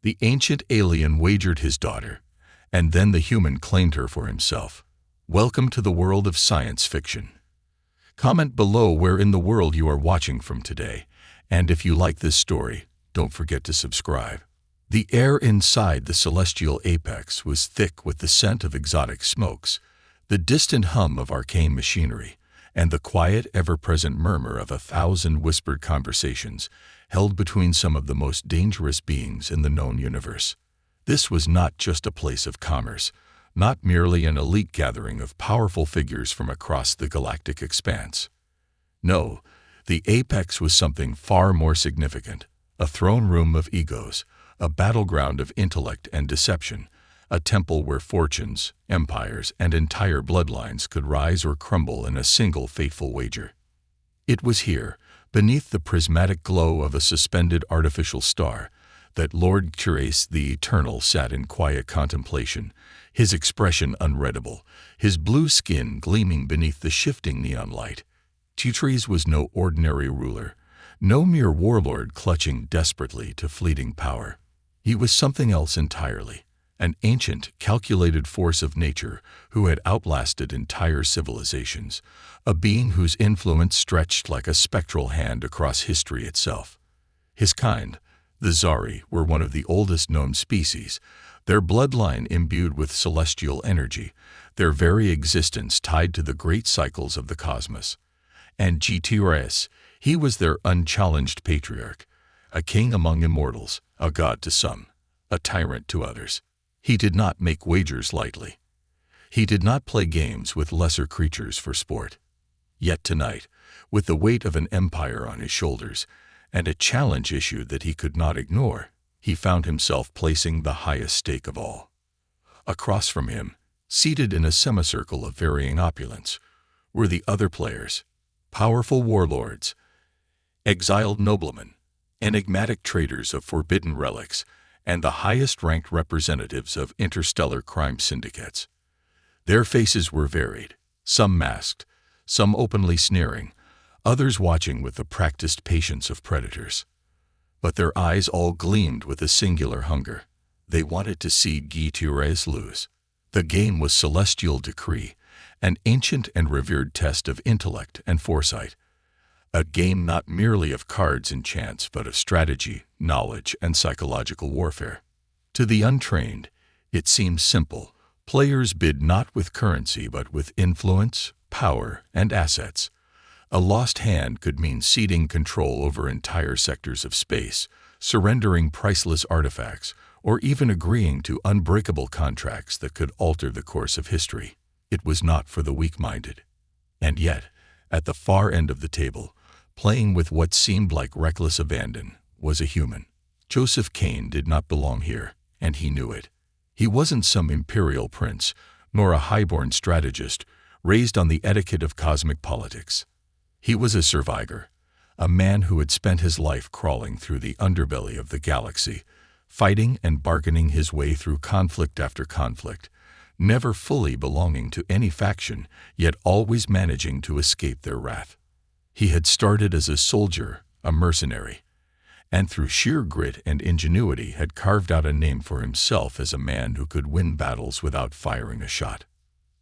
The ancient alien wagered his daughter, and then the human claimed her for himself. Welcome to the world of science fiction. Comment below where in the world you are watching from today, and if you like this story, don't forget to subscribe. The air inside the celestial apex was thick with the scent of exotic smokes, the distant hum of arcane machinery, and the quiet, ever-present murmur of 1,000 whispered conversations held between some of the most dangerous beings in the known universe. This was not just a place of commerce, not merely an elite gathering of powerful figures from across the galactic expanse. No, the apex was something far more significant, a throne room of egos, a battleground of intellect and deception, a temple where fortunes, empires, and entire bloodlines could rise or crumble in a single fateful wager. It was here, beneath the prismatic glow of a suspended artificial star, that Lord Curace the Eternal sat in quiet contemplation, his expression unreadable, his blue skin gleaming beneath the shifting neon light. Curace was no ordinary ruler, no mere warlord clutching desperately to fleeting power. He was something else entirely, an ancient, calculated force of nature who had outlasted entire civilizations, a being whose influence stretched like a spectral hand across history itself. His kind, the Zari, were one of the oldest known species, their bloodline imbued with celestial energy, their very existence tied to the great cycles of the cosmos. And Curace, he was their unchallenged patriarch, a king among immortals, a god to some, a tyrant to others. He did not make wagers lightly. He did not play games with lesser creatures for sport. Yet tonight, with the weight of an empire on his shoulders, and a challenge issue that he could not ignore, he found himself placing the highest stake of all. Across from him, seated in a semicircle of varying opulence, were the other players, powerful warlords, exiled noblemen, enigmatic traders of forbidden relics, and the highest-ranked representatives of interstellar crime syndicates. Their faces were varied, some masked, some openly sneering, others watching with the practiced patience of predators. But their eyes all gleamed with a singular hunger. They wanted to see Curace lose. The game was celestial decree, an ancient and revered test of intellect and foresight. A game not merely of cards and chance, but of strategy, knowledge, and psychological warfare. To the untrained, it seemed simple. Players bid not with currency, but with influence, power, and assets. A lost hand could mean ceding control over entire sectors of space, surrendering priceless artifacts, or even agreeing to unbreakable contracts that could alter the course of history. It was not for the weak-minded. And yet, at the far end of the table, playing with what seemed like reckless abandon, was a human. Joseph Kane did not belong here, and he knew it. He wasn't some imperial prince, nor a highborn strategist raised on the etiquette of cosmic politics. He was a survivor, a man who had spent his life crawling through the underbelly of the galaxy, fighting and bargaining his way through conflict after conflict, never fully belonging to any faction, yet always managing to escape their wrath. He had started as a soldier, a mercenary, and through sheer grit and ingenuity had carved out a name for himself as a man who could win battles without firing a shot.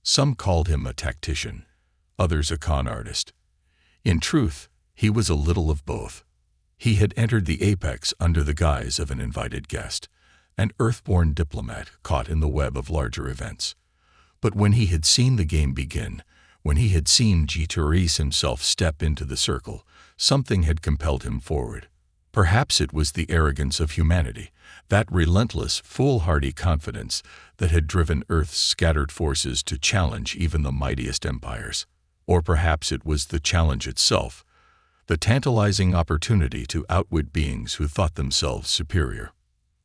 Some called him a tactician, others a con artist. In truth, he was a little of both. He had entered the apex under the guise of an invited guest, an earthborn diplomat caught in the web of larger events. But when he had seen the game begin, when he had seen Curace himself step into the circle, something had compelled him forward. Perhaps it was the arrogance of humanity, that relentless, foolhardy confidence that had driven Earth's scattered forces to challenge even the mightiest empires. Or perhaps it was the challenge itself, the tantalizing opportunity to outwit beings who thought themselves superior.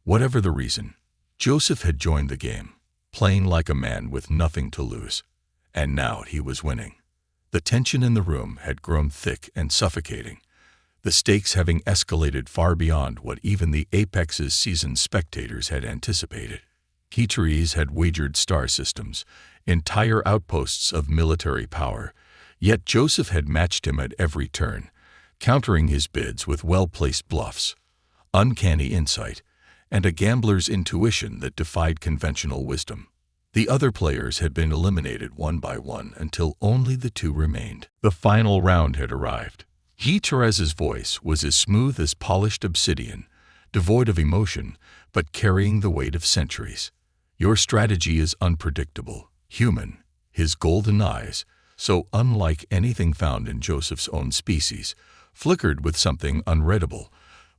Whatever the reason, Joseph had joined the game, playing like a man with nothing to lose. And now he was winning. The tension in the room had grown thick and suffocating, the stakes having escalated far beyond what even the Apex's seasoned spectators had anticipated. Curace had wagered star systems, entire outposts of military power, yet Joseph had matched him at every turn, countering his bids with well-placed bluffs, uncanny insight, and a gambler's intuition that defied conventional wisdom. The other players had been eliminated one by one until only the two remained. The final round had arrived. Guy-Therese's voice was as smooth as polished obsidian, devoid of emotion, but carrying the weight of centuries. Your strategy is unpredictable, human. His golden eyes, so unlike anything found in Joseph's own species, flickered with something unreadable,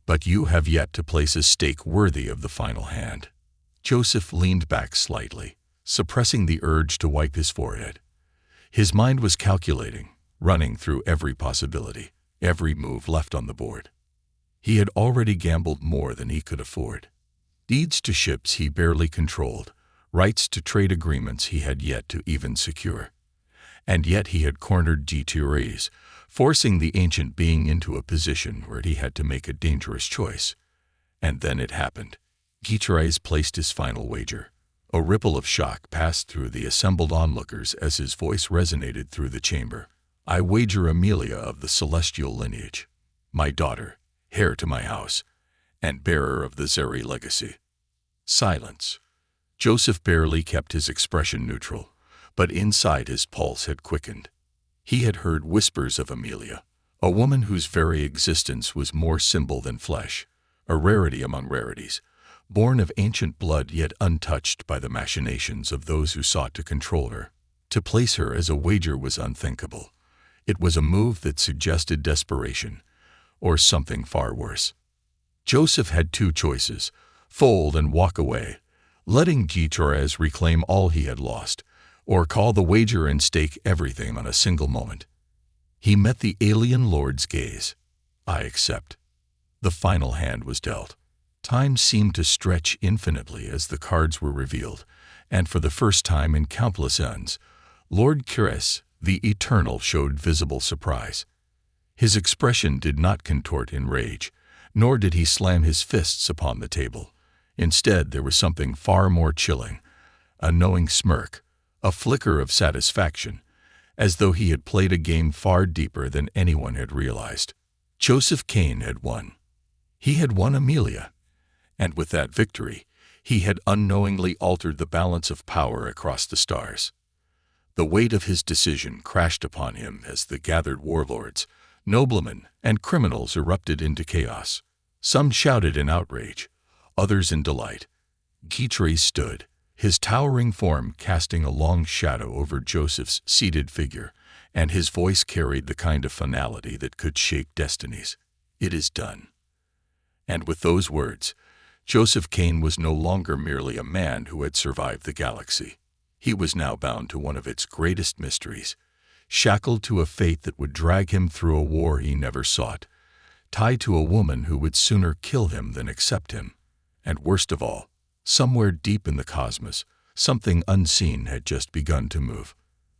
but you have yet to place a stake worthy of the final hand. Joseph leaned back slightly, suppressing the urge to wipe his forehead. His mind was calculating, running through every possibility, every move left on the board. He had already gambled more than he could afford. Deeds to ships he barely controlled, rights to trade agreements he had yet to even secure. And yet he had cornered Guy-Therese, forcing the ancient being into a position where he had to make a dangerous choice. And then it happened. Guy-Therese placed his final wager. A ripple of shock passed through the assembled onlookers as his voice resonated through the chamber. I wager Amelia of the celestial lineage, my daughter, heir to my house, and bearer of the Zeri legacy. Silence. Joseph barely kept his expression neutral, but inside his pulse had quickened. He had heard whispers of Amelia, a woman whose very existence was more symbol than flesh, a rarity among rarities, born of ancient blood yet untouched by the machinations of those who sought to control her. To place her as a wager was unthinkable. It was a move that suggested desperation, or something far worse. Joseph had two choices: fold and walk away, letting Guy-Therese reclaim all he had lost, or call the wager and stake everything on a single moment. He met the alien lord's gaze. I accept. The final hand was dealt. Time seemed to stretch infinitely as the cards were revealed, and for the first time in countless eons, Lord Kyres, the Eternal, showed visible surprise. His expression did not contort in rage, nor did he slam his fists upon the table. Instead, there was something far more chilling, a knowing smirk, a flicker of satisfaction, as though he had played a game far deeper than anyone had realized. Joseph Kane had won. He had won Amelia, and with that victory, he had unknowingly altered the balance of power across the stars. The weight of his decision crashed upon him as the gathered warlords, noblemen, and criminals erupted into chaos. Some shouted in outrage, others in delight. Guy-Therese stood, his towering form casting a long shadow over Joseph's seated figure, and his voice carried the kind of finality that could shake destinies. It is done. And with those words, Joseph Kane was no longer merely a man who had survived the galaxy. He was now bound to one of its greatest mysteries, shackled to a fate that would drag him through a war he never sought, tied to a woman who would sooner kill him than accept him. And worst of all, somewhere deep in the cosmos, something unseen had just begun to move.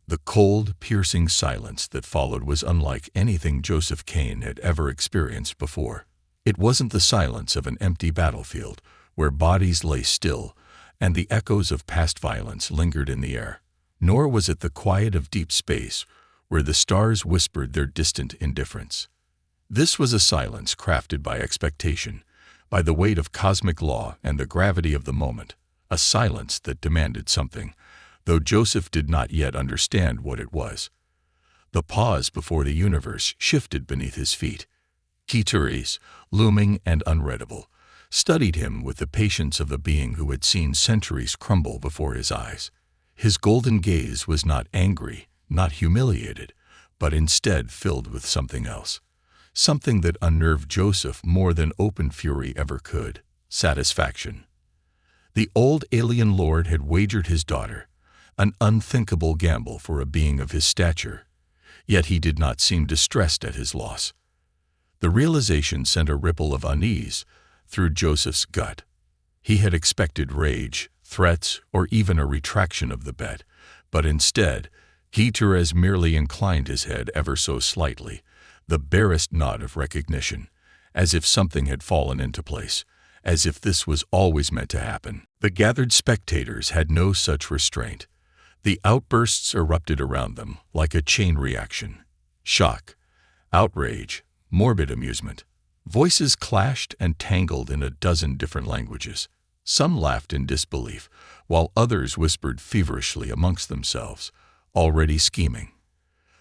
The cold, piercing silence that followed was unlike anything Joseph Kane had ever experienced before. It wasn't the silence of an empty battlefield, where bodies lay still and the echoes of past violence lingered in the air. Nor was it the quiet of deep space, where the stars whispered their distant indifference. This was a silence crafted by expectation, by the weight of cosmic law and the gravity of the moment, a silence that demanded something, though Joseph did not yet understand what it was. The pause before the universe shifted beneath his feet. Guy-Therese, looming and unreadable, studied him with the patience of a being who had seen centuries crumble before his eyes. His golden gaze was not angry, not humiliated, but instead filled with something else. Something that unnerved Joseph more than open fury ever could: satisfaction. The old alien lord had wagered his daughter, an unthinkable gamble for a being of his stature, yet he did not seem distressed at his loss. The realization sent a ripple of unease through Joseph's gut. He had expected rage, threats, or even a retraction of the bet, but instead, Guy-Therese merely inclined his head ever so slightly, the barest nod of recognition, as if something had fallen into place, as if this was always meant to happen. The gathered spectators had no such restraint. The outbursts erupted around them like a chain reaction. Shock, outrage, morbid amusement. Voices clashed and tangled in a dozen different languages. Some laughed in disbelief, while others whispered feverishly amongst themselves, already scheming.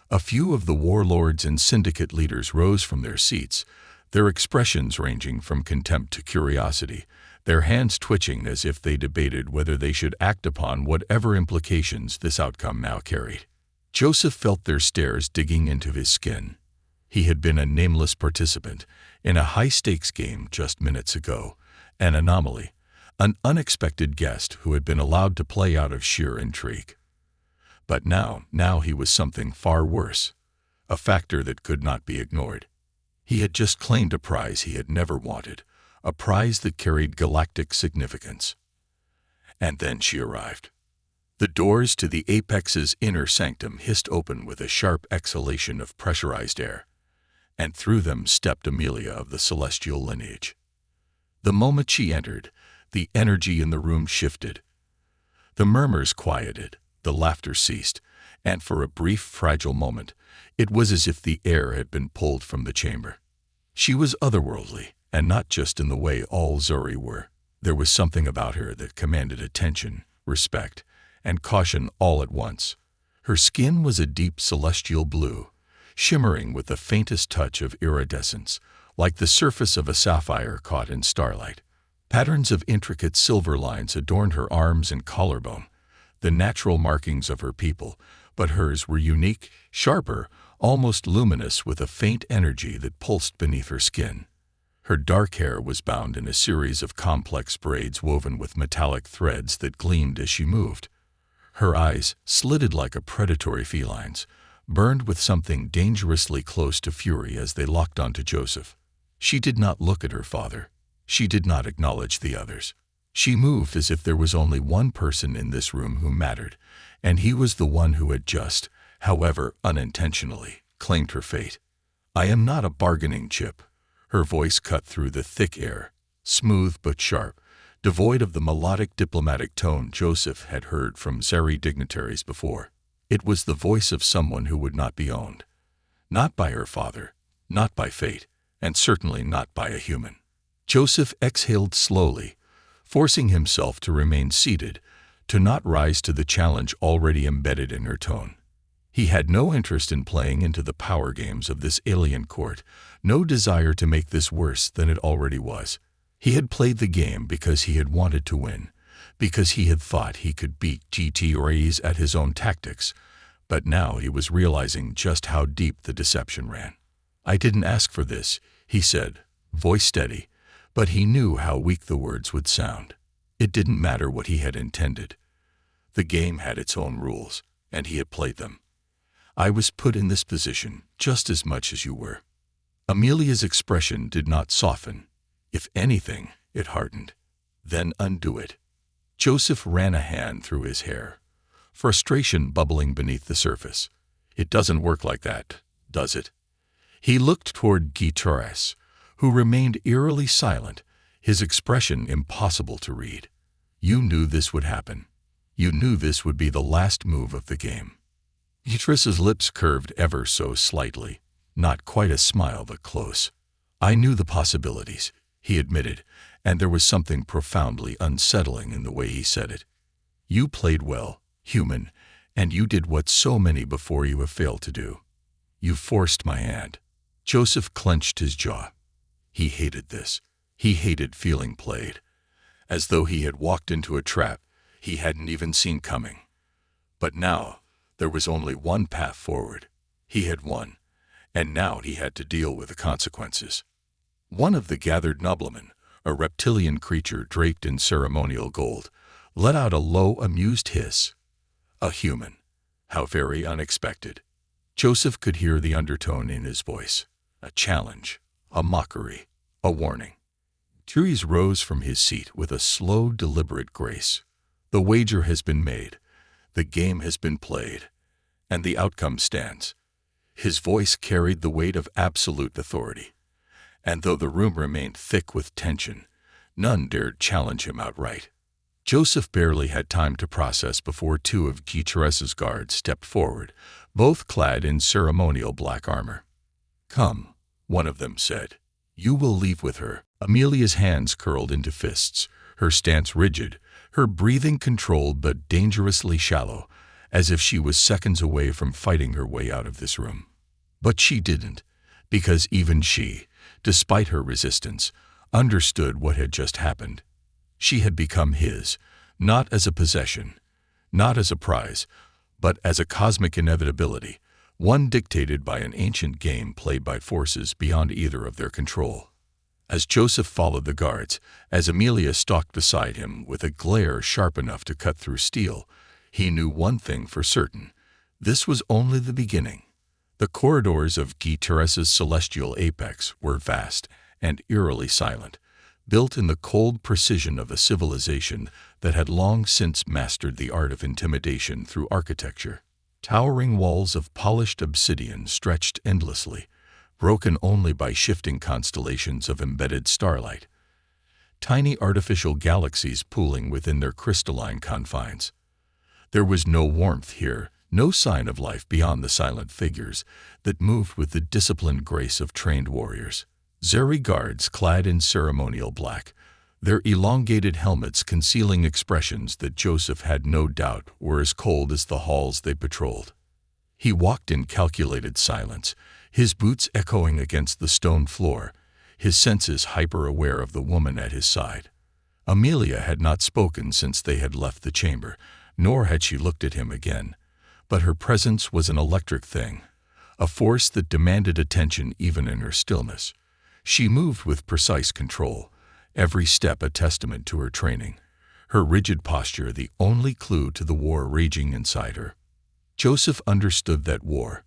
A few of the warlords and syndicate leaders rose from their seats, their expressions ranging from contempt to curiosity, their hands twitching as if they debated whether they should act upon whatever implications this outcome now carried. Joseph felt their stares digging into his skin. He had been a nameless participant in a high-stakes game just minutes ago, an anomaly, an unexpected guest who had been allowed to play out of sheer intrigue. But now he was something far worse, a factor that could not be ignored. He had just claimed a prize he had never wanted, a prize that carried galactic significance. And then she arrived. The doors to the Apex's inner sanctum hissed open with a sharp exhalation of pressurized air, and through them stepped Amelia of the celestial lineage. The moment she entered, the energy in the room shifted. The murmurs quieted, the laughter ceased, and for a brief, fragile moment, it was as if the air had been pulled from the chamber. She was otherworldly, and not just in the way all Zuri were. There was something about her that commanded attention, respect, and caution all at once. Her skin was a deep celestial blue, shimmering with the faintest touch of iridescence, like the surface of a sapphire caught in starlight. Patterns of intricate silver lines adorned her arms and collarbone, the natural markings of her people, but hers were unique, sharper, almost luminous with a faint energy that pulsed beneath her skin. Her dark hair was bound in a series of complex braids woven with metallic threads that gleamed as she moved. Her eyes, slitted like a predatory feline's, burned with something dangerously close to fury as they locked onto Joseph. She did not look at her father. She did not acknowledge the others. She moved as if there was only one person in this room who mattered, and he was the one who had just, however unintentionally, claimed her fate. "I am not a bargaining chip." Her voice cut through the thick air, smooth but sharp, devoid of the melodic diplomatic tone Joseph had heard from Zeri dignitaries before. It was the voice of someone who would not be owned. Not by her father, not by fate, and certainly not by a human. Joseph exhaled slowly, forcing himself to remain seated, to not rise to the challenge already embedded in her tone. He had no interest in playing into the power games of this alien court, no desire to make this worse than it already was. He had played the game because he had wanted to win, because he had thought he could beat GT Reyes at his own tactics, but now he was realizing just how deep the deception ran. "I didn't ask for this," he said, voice steady, but he knew how weak the words would sound. It didn't matter what he had intended. The game had its own rules, and he had played them. "I was put in this position just as much as you were." Amelia's expression did not soften. If anything, it hardened. "Then undo it." Joseph ran a hand through his hair, frustration bubbling beneath the surface. "It doesn't work like that, does it?" He looked toward Guitars, who remained eerily silent, his expression impossible to read. "You knew this would happen. You knew this would be the last move of the game." Guitaras's lips curved ever so slightly, not quite a smile but close. "I knew the possibilities," he admitted, and there was something profoundly unsettling in the way he said it. "You played well, human, and you did what so many before you have failed to do. You forced my hand." Joseph clenched his jaw. He hated this. He hated feeling played, as though he had walked into a trap he hadn't even seen coming. But now there was only one path forward. He had won, and now he had to deal with the consequences. One of the gathered noblemen, a reptilian creature draped in ceremonial gold, let out a low, amused hiss. A human. How very unexpected. Joseph could hear the undertone in his voice. A challenge, a mockery, a warning. Therese rose from his seat with a slow, deliberate grace. "The wager has been made. The game has been played. And the outcome stands." His voice carried the weight of absolute authority. And though the room remained thick with tension, none dared challenge him outright. Joseph barely had time to process before two of Guitres's guards stepped forward, both clad in ceremonial black armor. "Come," one of them said. You will leave with her." Amelia's hands curled into fists, her stance rigid, her breathing controlled but dangerously shallow, as if she was seconds away from fighting her way out of this room. But she didn't, because even she, despite her resistance, understood what had just happened. She had become his, not as a possession, not as a prize, but as a cosmic inevitability, one dictated by an ancient game played by forces beyond either of their control. As Joseph followed the guards, as Amelia stalked beside him with a glare sharp enough to cut through steel, he knew one thing for certain. This was only the beginning. The corridors of Guy Teresa's celestial apex were vast and eerily silent, built in the cold precision of a civilization that had long since mastered the art of intimidation through architecture. Towering walls of polished obsidian stretched endlessly, broken only by shifting constellations of embedded starlight. Tiny artificial galaxies pooling within their crystalline confines. There was no warmth here, no sign of life beyond the silent figures that moved with the disciplined grace of trained warriors. Zeri guards clad in ceremonial black, their elongated helmets concealing expressions that Joseph had no doubt were as cold as the halls they patrolled. He walked in calculated silence, his boots echoing against the stone floor, his senses hyper-aware of the woman at his side. Amelia had not spoken since they had left the chamber, nor had she looked at him again, but her presence was an electric thing, a force that demanded attention even in her stillness. She moved with precise control, every step a testament to her training, her rigid posture the only clue to the war raging inside her. Joseph understood that war.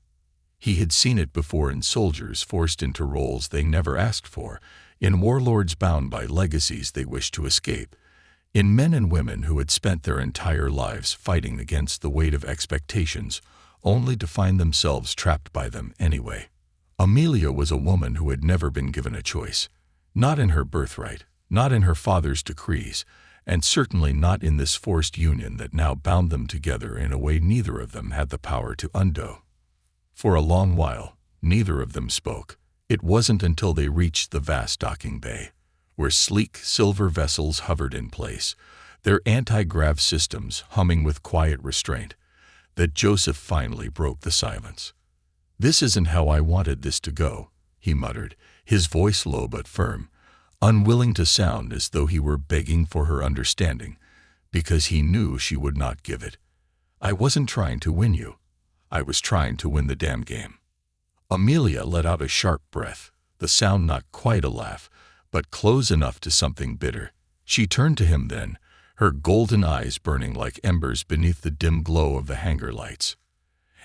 He had seen it before in soldiers forced into roles they never asked for, in warlords bound by legacies they wished to escape, in men and women who had spent their entire lives fighting against the weight of expectations, only to find themselves trapped by them anyway. Amelia was a woman who had never been given a choice, not in her birthright, not in her father's decrees, and certainly not in this forced union that now bound them together in a way neither of them had the power to undo. For a long while, neither of them spoke. It wasn't until they reached the vast docking bay, where sleek silver vessels hovered in place, their anti-grav systems humming with quiet restraint, that Joseph finally broke the silence. "This isn't how I wanted this to go," he muttered, his voice low but firm, unwilling to sound as though he were begging for her understanding, because he knew she would not give it. "I wasn't trying to win you. I was trying to win the damn game." Amelia let out a sharp breath, the sound not quite a laugh, but close enough to something bitter. She turned to him then, her golden eyes burning like embers beneath the dim glow of the hangar lights.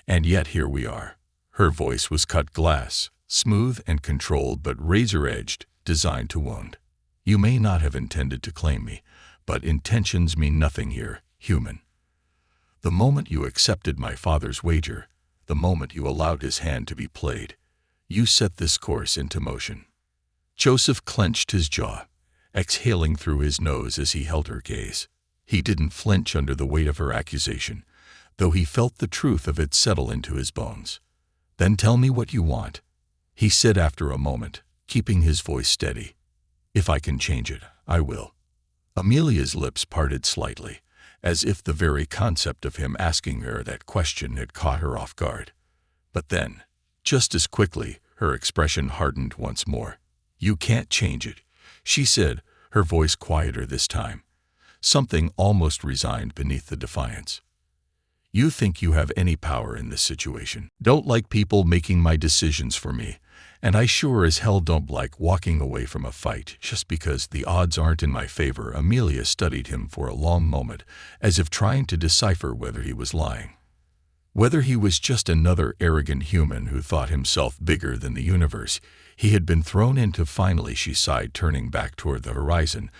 "And yet here we are." Her voice was cut glass, smooth and controlled but razor-edged, designed to wound. "You may not have intended to claim me, but intentions mean nothing here, human. The moment you accepted my father's wager, the moment you allowed his hand to be played, you set this course into motion." Joseph clenched his jaw, exhaling through his nose as he held her gaze. He didn't flinch under the weight of her accusation, though he felt the truth of it settle into his bones. "Then tell me what you want," he said after a moment, keeping his voice steady. "If I can change it, I will." Amelia's lips parted slightly, as if the very concept of him asking her that question had caught her off guard. But then, just as quickly, her expression hardened once more. "You can't change it," she said, her voice quieter this time, something almost resigned beneath the defiance. "You think you have any power in this situation. Don't like people making my decisions for me, and I sure as hell don't like walking away from a fight just because the odds aren't in my favor." Amelia studied him for a long moment, as if trying to decipher whether he was lying. Whether he was just another arrogant human who thought himself bigger than the universe he had been thrown into. Finally she sighed, turning back toward the horizon.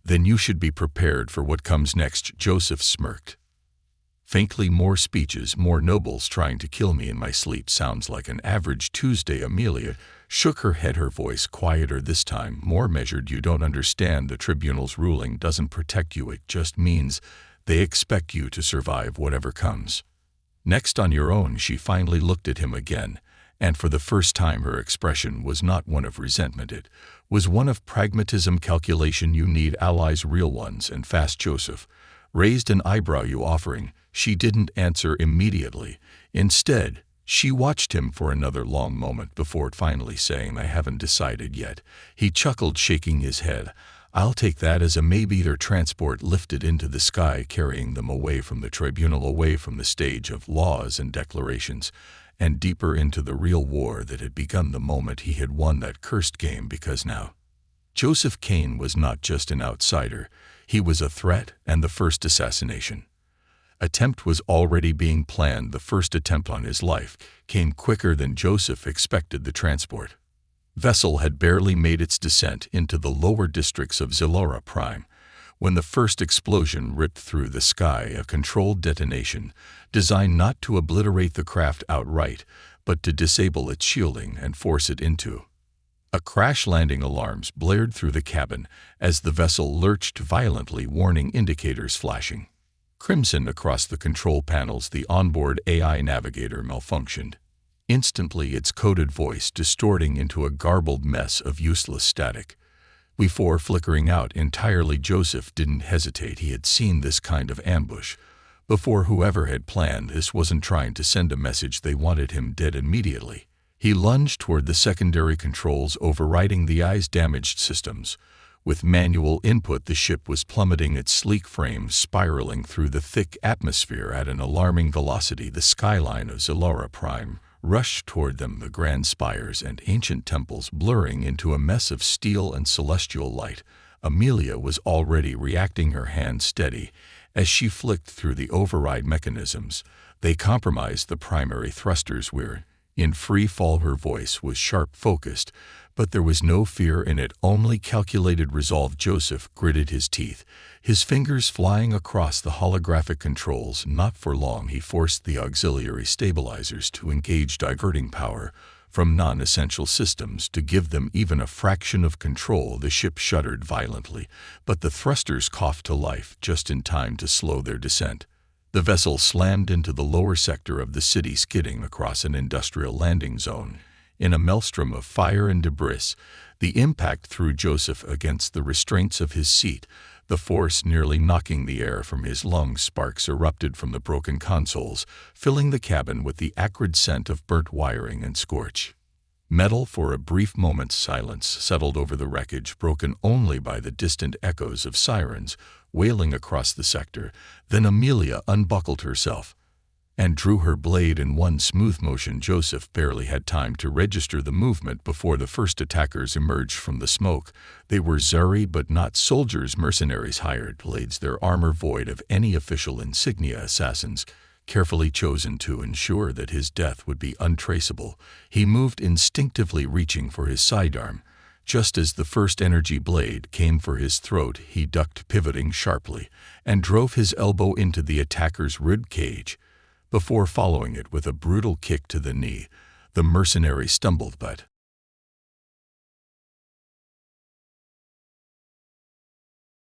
"Then you should be prepared for what comes next." Joseph smirked. "Faintly, more speeches, more nobles trying to kill me in my sleep. Sounds like an average Tuesday." Amelia shook her head, her voice quieter this time, more measured. "You don't understand. The tribunal's ruling doesn't protect you. It just means they expect you to survive whatever comes next on your own." She finally looked at him again, And for the first time her expression was not one of resentment, it was one of pragmatism. Calculation. You need allies, real ones, and fast. Joseph raised an eyebrow. You offering? She didn't answer immediately. Instead, she watched him for another long moment before finally saying, "I haven't decided yet." He chuckled, shaking his head. "I'll take that as a maybe." Their transport lifted into the sky, carrying them away from the tribunal, away from the stage of laws and declarations, and deeper into the real war that had begun the moment he had won that cursed game. Because now, Joseph Kane was not just an outsider, he was a threat, and the first assassination attempt was already being planned. The first attempt on his life came quicker than Joseph expected. The transport vessel had barely made its descent into the lower districts of Zilora Prime when the first explosion ripped through the sky, a controlled detonation designed not to obliterate the craft outright, but to disable its shielding and force it into a crash. Landing alarms blared through the cabin as the vessel lurched violently, warning indicators flashing crimson across the control panels. The onboard AI navigator malfunctioned instantly, its coded voice distorting into a garbled mess of useless static. Before flickering out entirely, Joseph didn't hesitate. He had seen this kind of ambush before. Whoever had planned this wasn't trying to send a message. They wanted him dead immediately. He lunged toward the secondary controls, overriding the eye's damaged systems. With manual input, the ship was plummeting, its sleek frame spiraling through the thick atmosphere at an alarming velocity. The skyline of Zilora Prime rushed toward them, the grand spires and ancient temples blurring into a mess of steel and celestial light. Amelia was already reacting, her hand steady as she flicked through the override mechanisms. They compromised the primary thrusters. We're in free fall. Her voice was sharp, focused, but there was no fear in it, only calculated resolve. Joseph gritted his teeth, his fingers flying across the holographic controls. Not for long. He forced the auxiliary stabilizers to engage, diverting power from non-essential systems to give them even a fraction of control. The ship shuddered violently, but the thrusters coughed to life just in time to slow their descent. The vessel slammed into the lower sector of the city, skidding across an industrial landing zone. In a maelstrom of fire and debris, the impact threw Joseph against the restraints of his seat, the force nearly knocking the air from his lungs. Sparks erupted from the broken consoles, filling the cabin with the acrid scent of burnt wiring and scorch metal. For a brief moment, silence settled over the wreckage, broken only by the distant echoes of sirens wailing across the sector. Then Amelia unbuckled herself and drew her blade in one smooth motion. Joseph barely had time to register the movement before the first attackers emerged from the smoke. They were Zuri, but not soldiers, mercenaries, hired blades, their armor void of any official insignia, assassins carefully chosen to ensure that his death would be untraceable. He moved instinctively, reaching for his sidearm. Just as the first energy blade came for his throat, he ducked, pivoting sharply, and drove his elbow into the attacker's rib cage before following it with a brutal kick to the knee. The mercenary stumbled, but